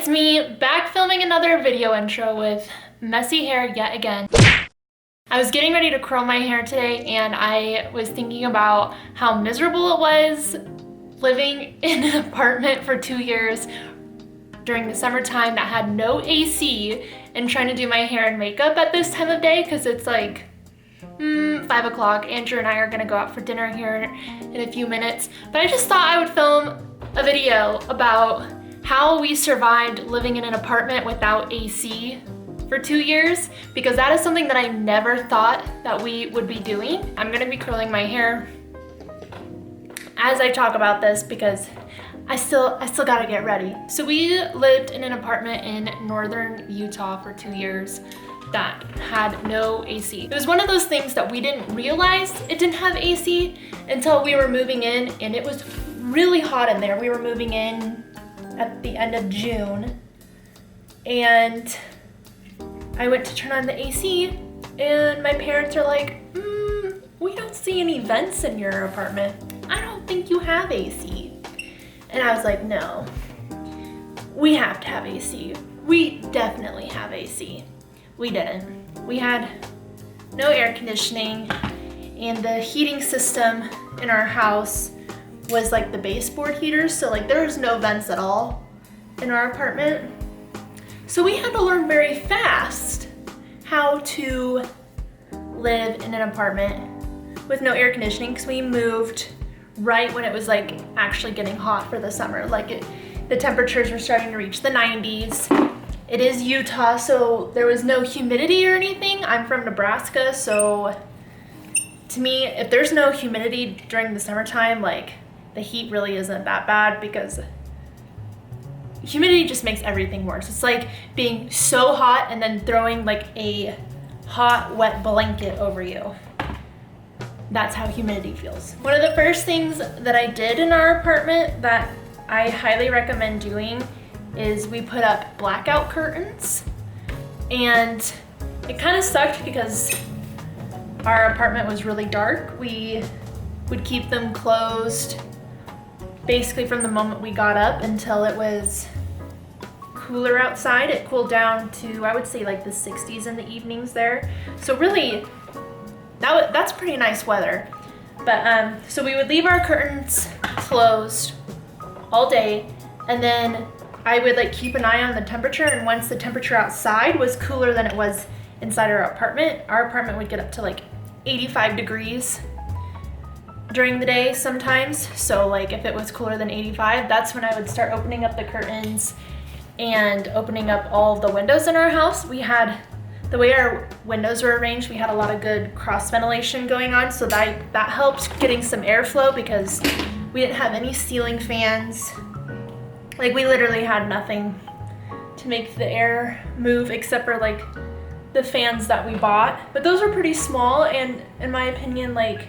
It's me back filming another video intro with messy hair yet again. I was getting ready to curl my hair today and I was thinking about how miserable it was living in an apartment for 2 years during the summertime that had no AC and trying to do my hair and makeup at this time of day because it's like 5 o'clock. Andrew and I are gonna go out for dinner here in a few minutes, but I just thought I would film a video about how we survived living in an apartment without AC for 2 years, because that is something that I never thought that we would be doing. I'm gonna be curling my hair as I talk about this because I still gotta get ready. So we lived in an apartment in northern Utah for 2 years that had no AC. It was one of those things that we didn't realize it didn't have AC until we were moving in, and it was really hot in there. We were moving in at the end of June, and I went to turn on the AC, and my parents are like, we don't see any vents in your apartment. I don't think you have AC. And I was like, no, we have to have AC. We definitely have AC. We didn't. We had no air conditioning, and the heating system in our house was like the baseboard heaters, so like there was no vents at all in our apartment. So we had to learn very fast how to live in an apartment with no air conditioning, because we moved right when it was like actually getting hot for the summer. Like the temperatures were starting to reach the 90s. It is Utah, so there was no humidity or anything. I'm from Nebraska, so to me, if there's no humidity during the summertime, like the heat really isn't that bad, because humidity just makes everything worse. It's like being so hot and then throwing like a hot, wet blanket over you. That's how humidity feels. One of the first things that I did in our apartment that I highly recommend doing is we put up blackout curtains. And it kind of sucked because our apartment was really dark. We would keep them closed basically from the moment we got up until it was cooler outside. It cooled down to, I would say, like the 60s in the evenings there. So really, that's pretty nice weather. But so we would leave our curtains closed all day, and then I would like keep an eye on the temperature, and once the temperature outside was cooler than it was inside our apartment would get up to like 85 degrees during the day sometimes. So like if it was cooler than 85, that's when I would start opening up the curtains and opening up all the windows in our house. We had, the way our windows were arranged, we had a lot of good cross ventilation going on, so that helped getting some airflow because we didn't have any ceiling fans. Like we literally had nothing to make the air move except for like the fans that we bought, but those were pretty small, and in my opinion, like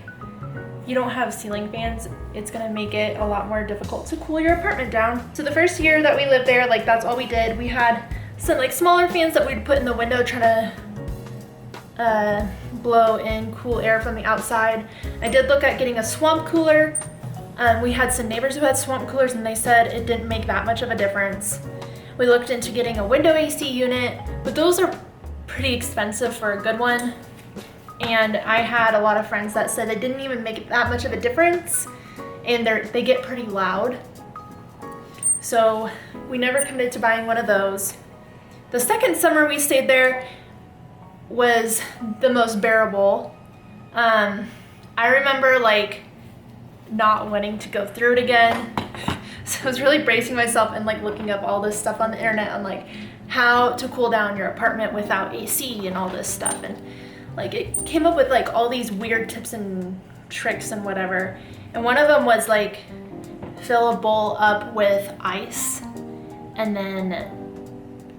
you don't have ceiling fans, it's gonna make it a lot more difficult to cool your apartment down. So the first year that we lived there, like that's all we did. We had some like smaller fans that we'd put in the window trying to blow in cool air from the outside. I did look at getting a swamp cooler. We had some neighbors who had swamp coolers and they said it didn't make that much of a difference. We looked into getting a window AC unit, but those are pretty expensive for a good one. And I had a lot of friends that said it didn't even make that much of a difference, and they get pretty loud. So we never committed to buying one of those. The second summer we stayed there was the most bearable. I remember like not wanting to go through it again. So I was really bracing myself and like looking up all this stuff on the internet on like how to cool down your apartment without AC and all this stuff. And like it came up with like all these weird tips and tricks and whatever. And one of them was like fill a bowl up with ice and then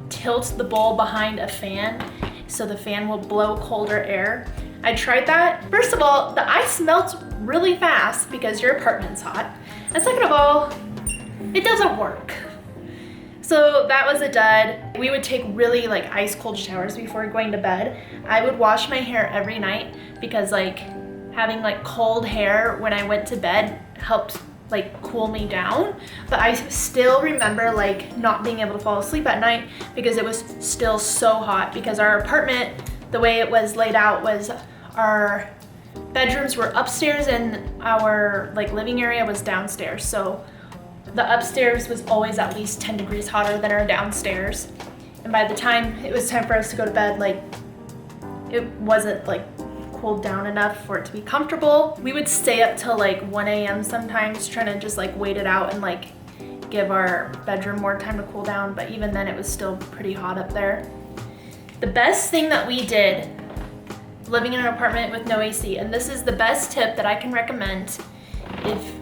tilt the bowl behind a fan so the fan will blow colder air. I tried that. First of all, the ice melts really fast because your apartment's hot. And second of all, it doesn't work. So that was a dud. We would take really like ice cold showers before going to bed. I would wash my hair every night because like having like cold hair when I went to bed helped like cool me down, but I still remember like not being able to fall asleep at night because it was still so hot, because our apartment, the way it was laid out was our bedrooms were upstairs and our like living area was downstairs. So the upstairs was always at least 10 degrees hotter than our downstairs. And by the time it was time for us to go to bed, like it wasn't like cooled down enough for it to be comfortable. We would stay up till like 1 a.m. sometimes trying to just like wait it out and like give our bedroom more time to cool down, but even then it was still pretty hot up there. The best thing that we did living in an apartment with no AC, and this is the best tip that I can recommend if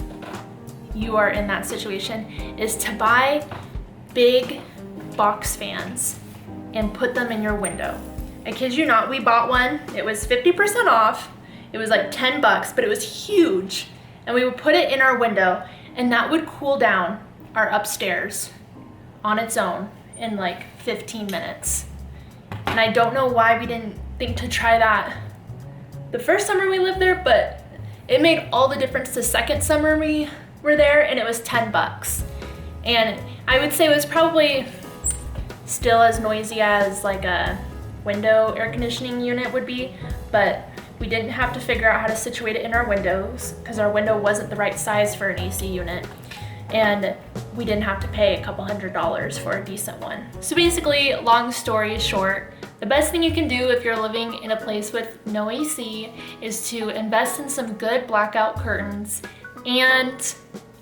you are in that situation, is to buy big box fans and put them in your window. I kid you not, we bought one. It was 50% off. It was like 10 bucks, but it was huge. And we would put it in our window, and that would cool down our upstairs on its own in like 15 minutes. And I don't know why we didn't think to try that the first summer we lived there, but it made all the difference the second summer we were there, and it was 10 bucks. And I would say it was probably still as noisy as like a window air conditioning unit would be, but we didn't have to figure out how to situate it in our windows because our window wasn't the right size for an AC unit, and we didn't have to pay a couple $100s for a decent one. So basically, long story short, the best thing you can do if you're living in a place with no AC is to invest in some good blackout curtains and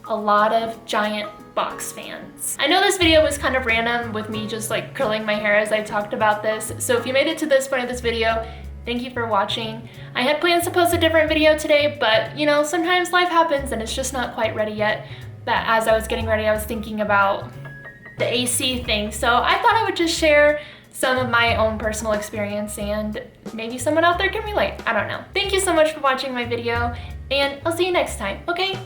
a lot of giant box fans. I know this video was kind of random with me just like curling my hair as I talked about this, so if you made it to this point of this video, thank you for watching. I had plans to post a different video today, but you know, sometimes life happens and it's just not quite ready yet. But as I was getting ready, I was thinking about the AC thing, so I thought I would just share some of my own personal experience and maybe someone out there can relate. I don't know. Thank you so much for watching my video, and I'll see you next time, okay?